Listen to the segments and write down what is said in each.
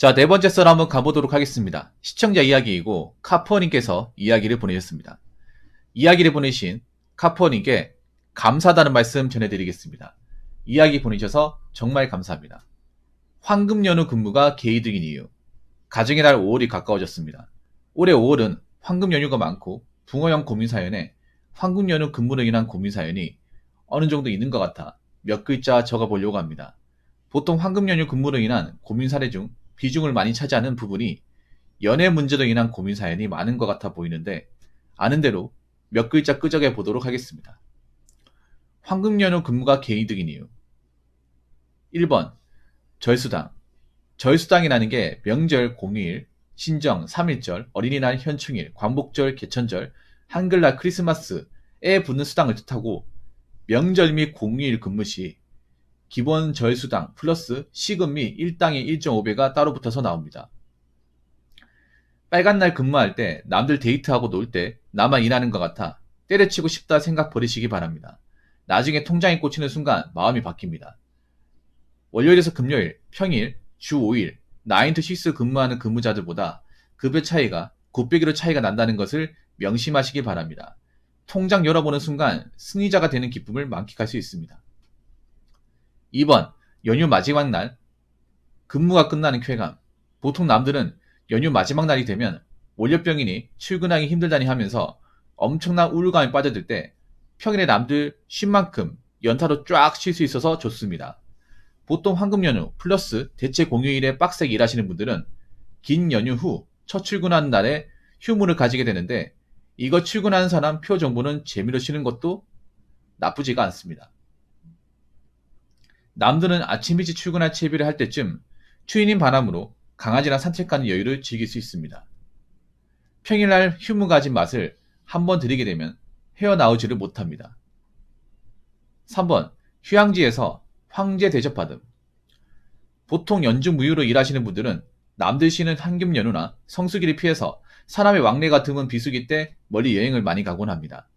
자, 네 번째 썰 한번 가보도록 하겠습니다. 시청자 이야기이고 카푸어님께서 이야기를 보내셨습니다. 이야기를 보내신 카푸어님께 감사하다는 말씀 전해드리겠습니다. 이야기 보내셔서 정말 감사합니다. 황금 연휴 근무가 개이득인 이유. 가정의 달 5월이 가까워졌습니다. 올해 5월은 황금 연휴가 많고 붕어형 고민 사연에 황금 연휴 근무로 인한 고민 사연이 어느 정도 있는 것 같아 몇 글자 적어보려고 합니다. 보통 황금 연휴 근무로 인한 고민 사례 중 비중을 많이 차지하는 부분이 연애 문제로 인한 고민 사연이 많은 것 같아 보이는데 아는 대로 몇 글자 끄적여 보도록 하겠습니다. 황금 연휴 근무가 개이득인 이유. 1번 절수당. 절수당이라는 게 명절 공휴일, 신정, 3.1절, 어린이날 현충일, 광복절, 개천절, 한글날 크리스마스에 붙는 수당을 뜻하고 명절 및 공휴일 근무 시 기본 절수당 플러스 시급 및 일당의 1.5배가 따로 붙어서 나옵니다. 빨간 날 근무할 때 남들 데이트하고 놀 때 나만 일하는 것 같아 때려치고 싶다 생각 버리시기 바랍니다. 나중에 통장에 꽂히는 순간 마음이 바뀝니다. 월요일에서 금요일, 평일, 주 5일, 9to6 근무하는 근무자들보다 급여 차이가 곱빼기로 차이가 난다는 것을 명심하시기 바랍니다. 통장 열어보는 순간 승리자가 되는 기쁨을 만끽할 수 있습니다. 2번, 연휴 마지막 날 근무가 끝나는 쾌감. 보통 남들은 연휴 마지막 날이 되면 월요병이니 출근하기 힘들다니 하면서 엄청난 우울감에 빠져들 때 평일에 남들 쉰 만큼 연타로 쫙 쉴 수 있어서 좋습니다. 보통 황금 연휴 플러스 대체 공휴일에 빡세게 일하시는 분들은 긴 연휴 후 첫 출근하는 날에 휴무를 가지게 되는데 이거 출근하는 사람 표 정보는 재미로 쉬는 것도 나쁘지가 않습니다. 남들은 아침 일찍 출근할 채비를 할 때쯤 추인인 바람으로 강아지랑 산책하는 여유를 즐길 수 있습니다. 평일날 휴무 가진 맛을 한번 들이게 되면 헤어나오지를 못합니다. 3번, 휴양지에서 황제 대접받음. 보통 연중 무휴로 일하시는 분들은 남들 쉬는 황금 연휴나 성수기를 피해서 사람의 왕래가 드문 비수기 때 멀리 여행을 많이 가곤 합니다.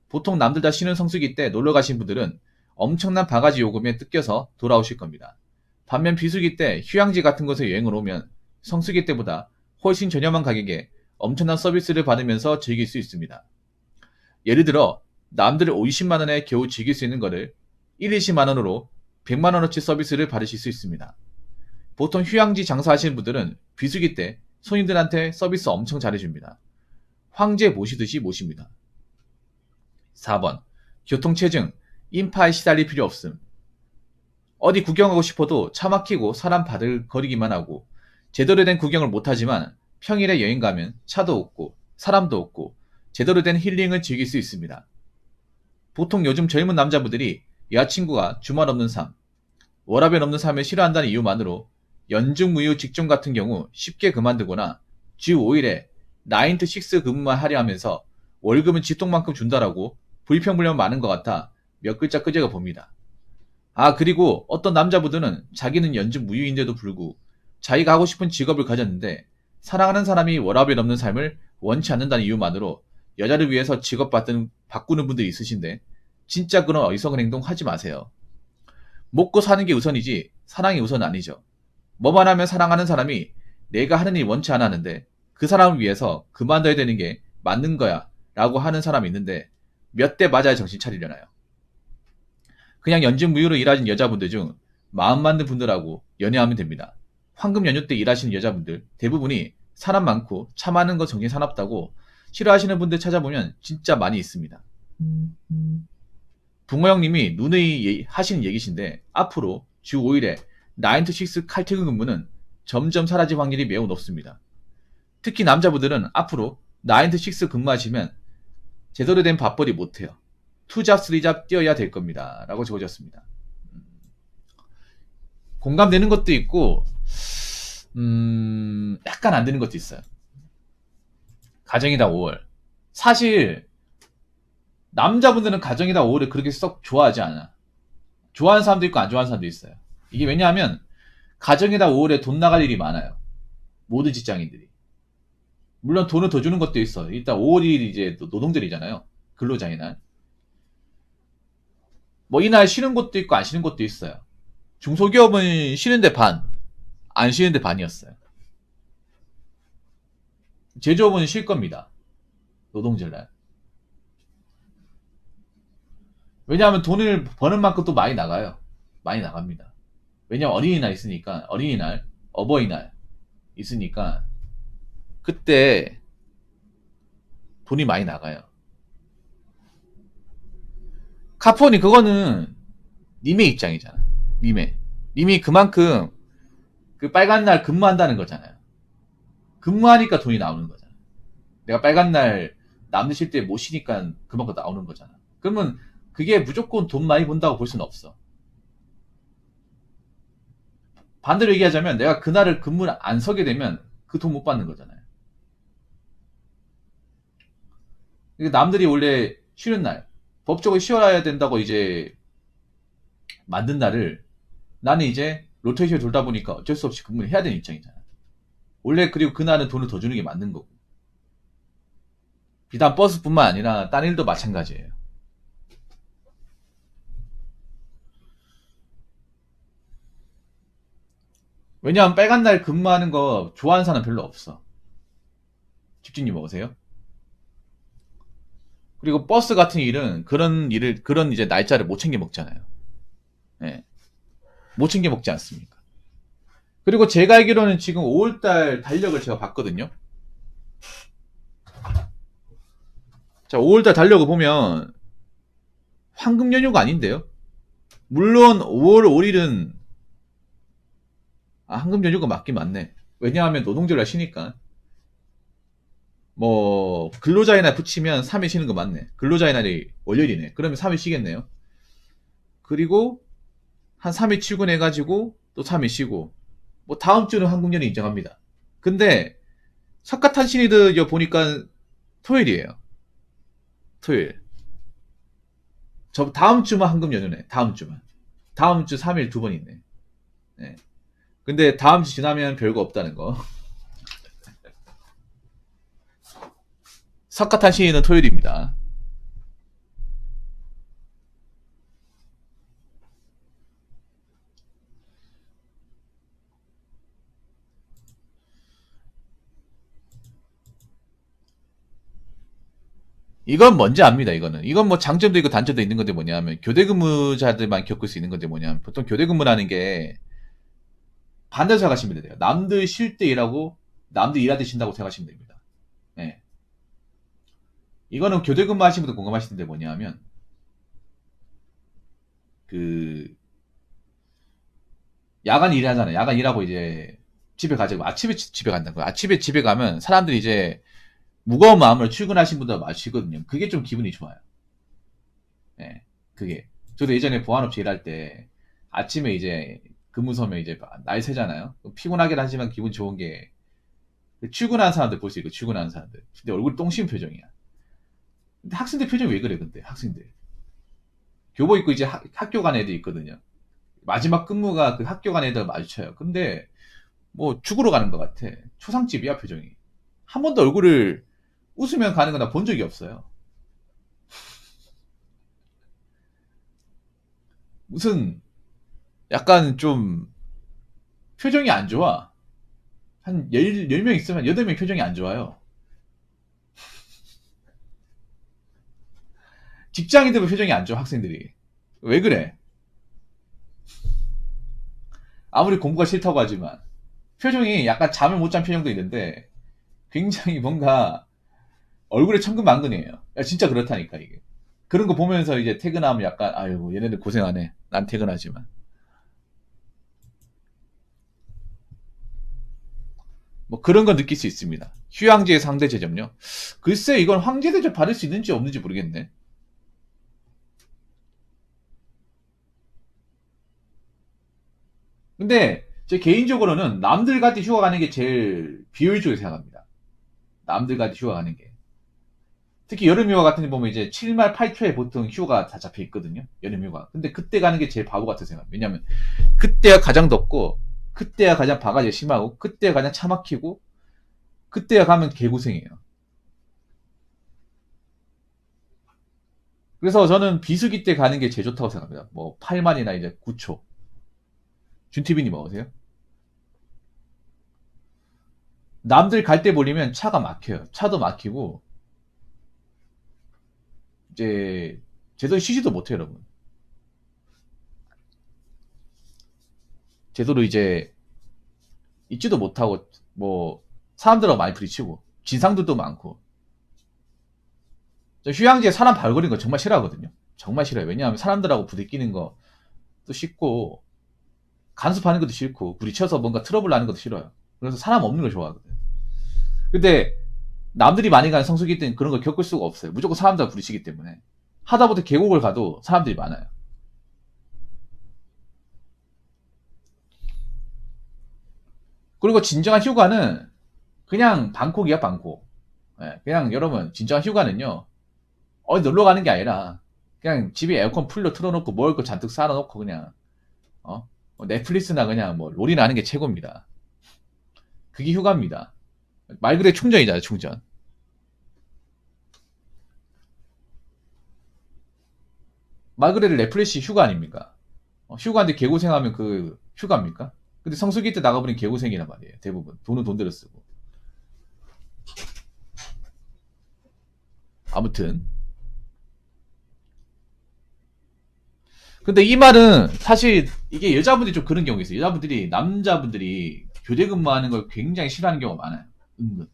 보통 남들 다 쉬는 성수기 때 놀러 가신 분들은 엄청난 바가지 요금에 뜯겨서 돌아오실 겁니다. 반면 비수기 때 휴양지 같은 곳에 여행을 오면 성수기 때보다 훨씬 저렴한 가격에 엄청난 서비스를 받으면서 즐길 수 있습니다. 예를 들어 남들 50만원에 겨우 즐길 수 있는 거를 1, 20만원으로 100만원어치 서비스를 받으실 수 있습니다. 보통 휴양지 장사하시는 분들은 비수기 때 손님들한테 서비스 엄청 잘해줍니다. 황제 모시듯이 모십니다. 4번, 교통체증, 인파에 시달릴 필요 없음. 어디 구경하고 싶어도 차 막히고 사람 바들거리기만 하고 제대로 된 구경을 못하지만 평일에 여행 가면 차도 없고 사람도 없고 제대로 된 힐링을 즐길 수 있습니다. 보통 요즘 젊은 남자분들이 여자친구가 주말 없는 삶, 워라밸 없는 삶을 싫어한다는 이유만으로 연중무휴 직종 같은 경우 쉽게 그만두거나 주 5일에 9to6 근무만 하려 하면서 월급은 집통만큼 준다라고 불평불만 많은 것 같아 몇 글자 끄적여 봅니다. 그리고 어떤 남자분들은 자기는 연중무휴인데도 불구하고 자기가 하고 싶은 직업을 가졌는데 사랑하는 사람이 워라밸 없는 삶을 원치 않는다는 이유만으로 여자를 위해서 직업 바꾸는 분들이 있으신데 진짜 그런 어리석은 행동 하지 마세요. 먹고 사는 게 우선이지 사랑이 우선 아니죠. 뭐만 하면 사랑하는 사람이 내가 하는 일 원치 않아 하는데 그 사람을 위해서 그만둬야 되는 게 맞는 거야 라고 하는 사람이 있는데 몇 대 맞아야 정신 차리려나요? 그냥 연중무휴로 일하는 여자분들 중 마음 맞는 분들하고 연애하면 됩니다. 황금 연휴 때 일하시는 여자분들 대부분이 사람 많고 차 많은 거 정신 사납다고 싫어하시는 분들 찾아보면 진짜 많이 있습니다. 붕어 형님이 누누이 하시는 얘기신데 앞으로 주 5일에 9to6 칼퇴근 근무는 점점 사라질 확률이 매우 높습니다. 특히 남자분들은 앞으로 9to6 근무하시면 제대로 된 밥벌이 못해요. 2잡, 3잡 뛰어야 될 겁니다. 라고 적어졌습니다. 공감되는 것도 있고 약간 안 되는 것도 있어요. 가정이다 5월. 사실 남자분들은 가정이다 5월을 그렇게 썩 좋아하지 않아. 좋아하는 사람도 있고 안 좋아하는 사람도 있어요. 이게 왜냐하면 가정이다 5월에 돈 나갈 일이 많아요. 모든 직장인들이. 물론 돈을 더 주는 것도 있어. 일단 5월이 이제 노동절이잖아요. 근로자의 날. 뭐 이날 쉬는 곳도 있고 안 쉬는 곳도 있어요. 중소기업은 쉬는데 반, 안 쉬는데 반이었어요. 제조업은 쉴 겁니다. 노동절날. 왜냐하면 돈을 버는 만큼 또 많이 나가요. 많이 나갑니다. 왜냐면 어린이날 있으니까, 어린이날, 어버이날 있으니까, 그때 돈이 많이 나가요. 카푸어님, 그거는 님의 입장이잖아. 님이 그만큼 그 빨간 날 근무한다는 거잖아요. 근무하니까 돈이 나오는 거잖아. 내가 빨간 날 남들 쉴 때 못 쉬니까 그만큼 나오는 거잖아. 그러면 그게 무조건 돈 많이 번다고 볼 수는 없어. 반대로 얘기하자면 내가 그날을 근무를 안 서게 되면 그 돈 못 받는 거잖아요. 그러니까 남들이 원래 쉬는 날, 법적으로 쉬어야 된다고 이제 만든 날을 나는 이제 로테이션 돌다 보니까 어쩔 수 없이 근무를 해야 되는 입장이잖아. 원래 그리고 그날은 돈을 더 주는 게 맞는 거고. 비단 버스뿐만 아니라 딴 일도 마찬가지예요. 왜냐하면 빨간 날 근무하는 거 좋아하는 사람 별로 없어. 집주님 먹으세요? 그리고 버스 같은 일은 그런 이제 날짜를 못 챙겨 먹잖아요. 예. 못 챙겨 먹지 않습니까? 그리고 제가 알기로는 지금 5월달 달력을 제가 봤거든요. 자, 5월달 달력을 보면 황금 연휴가 아닌데요. 물론 5월 5일은 황금 연휴가 맞긴 맞네. 왜냐하면 노동절날 쉬니까. 뭐 근로자의 날 붙이면 3일 쉬는 거 맞네. 근로자의 날이 월요일이네. 그러면 3일 쉬겠네요. 그리고 한 3일 출근해가지고 또 3일 쉬고 뭐 다음 주는 황금 연휴 인정합니다. 근데 석가탄신일도 보니까 토요일이에요. 토요일. 저 다음 주만 황금 연휴네. 다음 주만. 다음 주 3일 두 번 있네. 네. 근데 다음 주 지나면 별거 없다는 거. 석가탄신일은 토요일입니다. 이건 뭔지 압니다, 이거는. 이건 뭐 장점도 있고 단점도 있는 건데 뭐냐면, 교대 근무자들만 겪을 수 있는 건데 뭐냐면, 보통 교대 근무라는 게 반대로 생각하시면 돼요. 남들 쉴 때 일하고, 남들 일할 때 쉰다고 생각하시면 됩니다. 예. 이거는 교대 근무 하시는 분들 공감하실 텐데 뭐냐면, 그, 야간 일하잖아요. 야간 일하고 이제 집에 가자고. 아침에 집에 간다는 거예요. 아침에 집에 가면 사람들이 이제 무거운 마음으로 출근하신 분들 마시거든요. 그게 좀 기분이 좋아요. 예, 그게. 저도 예전에 보안업체 일할 때 아침에 이제 근무 서면 이제 날 새잖아요. 피곤하긴 하지만 기분 좋은 게 출근하는 사람들 볼 수 있고 출근하는 사람들. 근데 얼굴 똥심 표정이야. 근데 학생들 표정이 왜 그래 근데 학생들. 교복 입고 이제 학교 간 애들 있거든요. 마지막 근무가 그 학교 간 애들 마주쳐요. 근데 뭐 죽으러 가는 것 같아. 초상집이야 표정이. 한 번도 얼굴을 웃으면 가는 거 나 본 적이 없어요. 무슨 약간 좀 표정이 안 좋아. 한 10명 있으면 8명 표정이 안 좋아요. 직장인들 표정이 안 좋아, 학생들이. 왜 그래? 아무리 공부가 싫다고 하지만. 표정이 약간 잠을 못 잔 표정도 있는데, 굉장히 뭔가 얼굴에 천근만근이에요. 야, 진짜 그렇다니까, 이게. 그런 거 보면서 이제 퇴근하면 약간, 아이고, 얘네들 고생하네. 난 퇴근하지만. 뭐 그런 건 느낄 수 있습니다. 휴양지의 상대 제점요? 글쎄, 이건 황제 대접 받을 수 있는지 없는지 모르겠네. 근데 제 개인적으로는 남들 같이 휴가 가는 게 제일 비효율적으로 생각합니다. 남들 같이 휴가 가는 게. 특히 여름휴가 같은 데 보면 이제 7말 8초에 보통 휴가 다 잡혀 있거든요. 여름휴가. 근데 그때 가는 게 제일 바보 같은 생각. 왜냐면 그때가 가장 덥고 그때가 가장 바가지가 심하고 그때가 가장 차 막히고 그때가 가면 개고생이에요. 그래서 저는 비수기 때 가는 게 제일 좋다고 생각합니다. 뭐 8만이나 이제 9초. 준티비님 먹으세요? 남들 갈 때 몰리면 차가 막혀요. 차도 막히고 이제 제대로 쉬지도 못해요, 여러분. 제대로 이제 있지도 못하고 뭐 사람들하고 많이 부딪히고 진상들도 많고. 저 휴양지에 사람 발거리는 거 정말 싫어하거든요. 정말 싫어요. 왜냐하면 사람들하고 부딪히는 것도 싫고 간섭하는 것도 싫고 부딪혀서 뭔가 트러블 나는 것도 싫어요. 그래서 사람 없는 걸 좋아하거든요. 근데 남들이 많이 가는 성수기 때는 그런 걸 겪을 수가 없어요. 무조건 사람들하고 부딪히기 때문에. 하다못해 계곡을 가도 사람들이 많아요. 그리고 진정한 휴가는 그냥 방콕이야, 방콕. 예, 그냥 여러분, 진정한 휴가는요, 어디 놀러 가는 게 아니라, 그냥 집에 에어컨 풀로 틀어놓고 먹을 거 잔뜩 쌓아놓고 그냥, 뭐 넷플릭스나 그냥 뭐 롤이나 하는 게 최고입니다. 그게 휴가입니다. 말 그대로 충전이잖아요, 충전. 말 그대로 넷플릭스 휴가 아닙니까? 휴가인데 개고생하면 그 휴가입니까? 근데 성수기 때 나가버린 개고생이란 말이에요. 대부분. 돈은 돈대로 쓰고. 아무튼. 근데 이 말은 사실 이게 여자분들이 좀 그런 경우가 있어요. 여자분들이 남자분들이 교대 근무하는 걸 굉장히 싫어하는 경우가 많아요. 은근.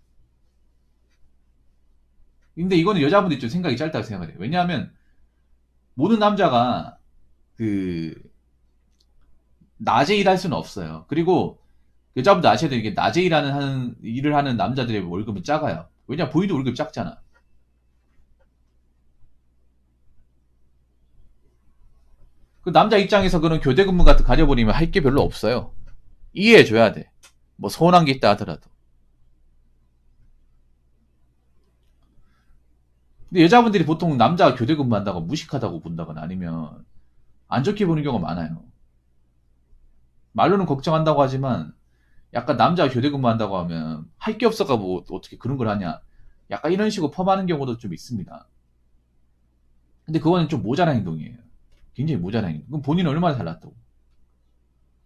근데 이거는 여자분들이 좀 생각이 짧다고 생각해요. 왜냐하면 모든 남자가 그 낮에 일할 수는 없어요. 그리고 여자분들 아셔야 되는 게 낮에 일을 하는 남자들의 월급은 작아요. 왜냐 보이도 월급 작잖아. 그 남자 입장에서 그런 교대 근무 같은 거 가져버리면 할 게 별로 없어요. 이해해줘야 돼. 뭐 서운한 게 있다 하더라도. 근데 여자분들이 보통 남자가 교대 근무한다고 무식하다고 본다거나 아니면 안 좋게 보는 경우가 많아요. 말로는 걱정한다고 하지만 약간 남자가 교대 근무한다고 하면 할 게 없어가 뭐 어떻게 그런 걸 하냐. 약간 이런 식으로 펌하는 경우도 좀 있습니다. 근데 그거는 좀 모자란 행동이에요. 굉장히 모자란 행동. 그럼 본인은 얼마나 잘났다고.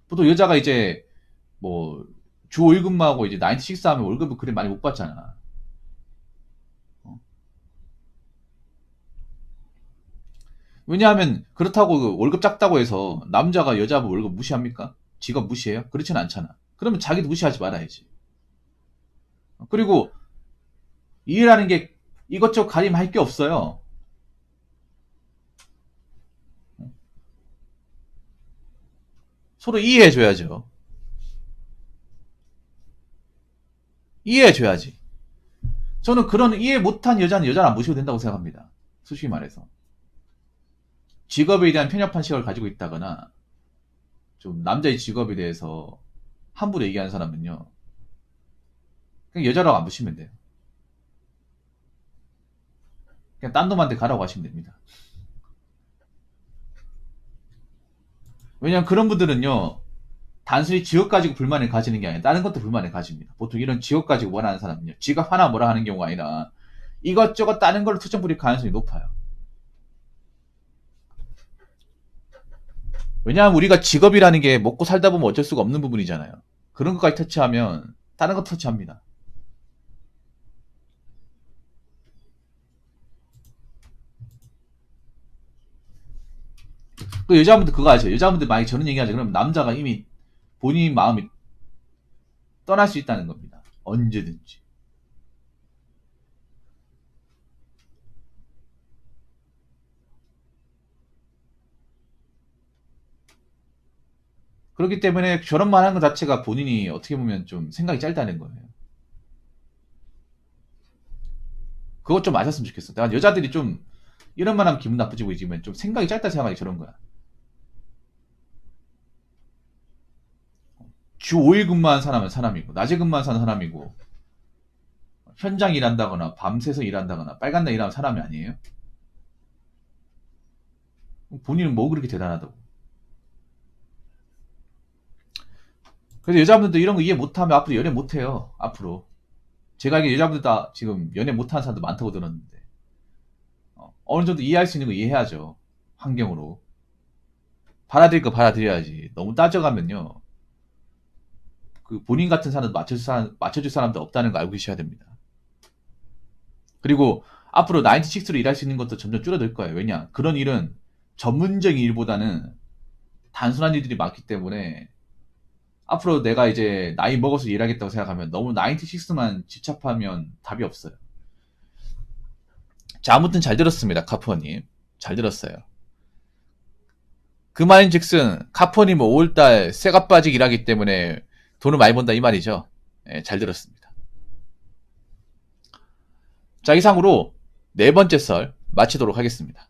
보통 여자가 이제 뭐 주 5일 근무하고 이제 96 하면 월급을 그래 많이 못 받잖아. 어? 왜냐하면 그렇다고 그 월급 작다고 해서 남자가 여자 월급 무시합니까? 직업 무시해요? 그렇진 않잖아. 그러면 자기도 무시하지 말아야지. 그리고 일이라는 게 이것저것 가림할 게 없어요. 서로 이해해줘야죠. 이해해줘야지. 저는 그런 이해 못한 여자는 여자를 안 모셔도 된다고 생각합니다. 솔직히 말해서. 직업에 대한 편협한 시각을 가지고 있다거나 좀 남자의 직업에 대해서 함부로 얘기하는 사람은요. 그냥 여자라고 안 보시면 돼요. 그냥 딴 놈한테 가라고 하시면 됩니다. 왜냐면 그런 분들은요. 단순히 직업 가지고 불만을 가지는 게 아니라 다른 것도 불만을 가집니다. 보통 이런 직업 가지고 원하는 사람은요. 직업 하나 뭐라 하는 경우가 아니라 이것저것 다른 걸로 투정 부릴 가능성이 높아요. 왜냐하면 우리가 직업이라는 게 먹고 살다 보면 어쩔 수가 없는 부분이잖아요. 그런 것까지 터치하면 다른 거 터치합니다. 그 여자분들 그거 아세요? 여자분들 만약에 저런 얘기하죠. 그러면 남자가 이미 본인 마음이 떠날 수 있다는 겁니다. 언제든지. 그렇기 때문에 저런 말 하는 것 자체가 본인이 어떻게 보면 좀 생각이 짧다는 거예요. 그것 좀 아셨으면 좋겠어. 내가 여자들이 좀 이런 말 하면 기분 나쁘지 보이지만 좀 생각이 짧다 생각하기 저런 거야. 주 5일 근무한 사람은 사람이고 낮에 근무한 사람이고 현장 일한다거나 밤새서 일한다거나 빨간 날 일하는 사람이 아니에요? 본인은 뭐 그렇게 대단하다고. 그래서 여자분들도 이런 거 이해 못하면 앞으로 연애 못해요. 앞으로. 제가 알기로 여자분들 다 지금 연애 못하는 사람도 많다고 들었는데 어느 정도 이해할 수 있는 거 이해해야죠. 환경으로. 받아들일 거 받아들여야지. 너무 따져가면요. 그 본인 같은 사람 맞춰줄 사람도 없다는 거 알고 계셔야 됩니다. 그리고 앞으로 96로 일할 수 있는 것도 점점 줄어들 거예요. 왜냐? 그런 일은 전문적인 일보다는 단순한 일들이 많기 때문에 앞으로 내가 이제 나이 먹어서 일하겠다고 생각하면 너무 96만 집착하면 답이 없어요. 자, 아무튼 잘 들었습니다. 카푸어님. 잘 들었어요. 그 말인즉슨 카푸어님은 5월달 쇠가 빠지기 일하기 때문에 돈을 많이 번다 이 말이죠. 예, 잘 들었습니다. 자, 이상으로 네 번째 썰 마치도록 하겠습니다.